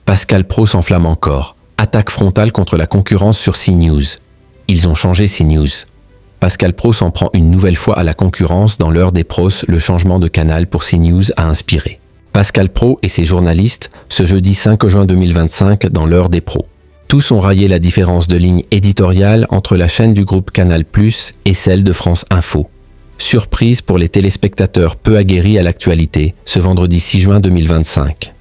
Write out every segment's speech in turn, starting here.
Pascal Praud s'enflamme encore. Attaque frontale contre la concurrence sur CNews. Ils ont changé CNews. Pascal Praud s'en prend une nouvelle fois à la concurrence dans l'heure des pros. Le changement de canal pour CNews a inspiré Pascal Praud et ses journalistes ce jeudi 5 juin 2025 dans l'heure des pros. Tous ont raillé la différence de ligne éditoriale entre la chaîne du groupe Canal+ et celle de France Info. Surprise pour les téléspectateurs peu aguerris à l'actualité ce vendredi 6 juin 2025.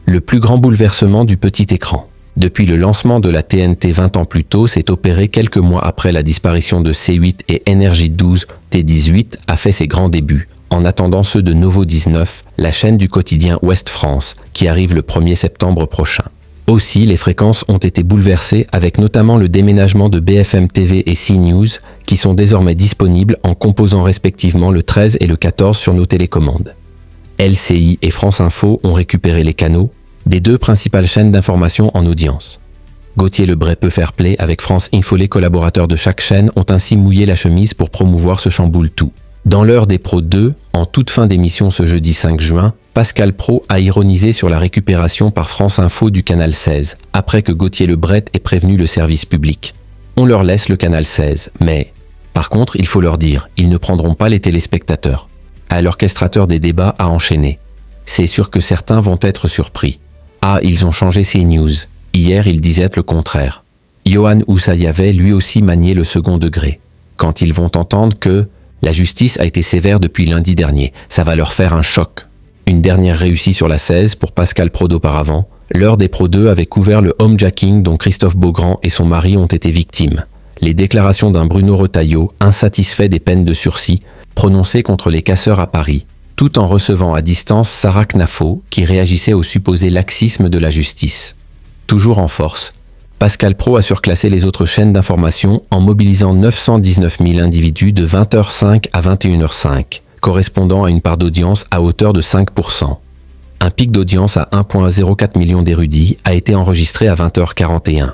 Le plus grand bouleversement du petit écran. Depuis le lancement de la TNT 20 ans plus tôt s'est opéré quelques mois après la disparition de C8 et Énergie 12, T18 a fait ses grands débuts, en attendant ceux de Novo 19, la chaîne du quotidien Ouest France, qui arrive le 1er septembre prochain. Aussi, les fréquences ont été bouleversées avec notamment le déménagement de BFM TV et CNews, qui sont désormais disponibles en composant respectivement le 13 et le 14 sur nos télécommandes. LCI et France Info ont récupéré les canaux des deux principales chaînes d'information en audience. Gauthier Lebret peut faire play avec France Info. Les collaborateurs de chaque chaîne ont ainsi mouillé la chemise pour promouvoir ce chamboule tout. Dans l'heure des pros 2, en toute fin d'émission ce jeudi 5 juin, Pascal Praud a ironisé sur la récupération par France Info du canal 16, après que Gauthier Lebret ait prévenu le service public. On leur laisse le canal 16, mais par contre, il faut leur dire, ils ne prendront pas les téléspectateurs. À l'orchestrateur des débats a enchaîné. C'est sûr que certains vont être surpris. Ah, ils ont changé CNews. Hier, ils disaient le contraire. Yohann Usaï avait lui aussi manié le second degré. Quand ils vont entendre que la justice a été sévère depuis lundi dernier, ça va leur faire un choc. Une dernière réussie sur la 16 pour Pascal Praud auparavant. L'heure des pros 2 avait couvert le homejacking dont Christophe Beaugrand et son mari ont été victimes. Les déclarations d'un Bruno Retailleau, insatisfait des peines de sursis, prononcées contre les casseurs à Paris, tout en recevant à distance Sarah Knafo, qui réagissait au supposé laxisme de la justice. Toujours en force, Pascal Praud a surclassé les autres chaînes d'information en mobilisant 919 000 individus de 20h05 à 21h05, correspondant à une part d'audience à hauteur de 5%. Un pic d'audience à 1,04 million d'érudits a été enregistré à 20h41.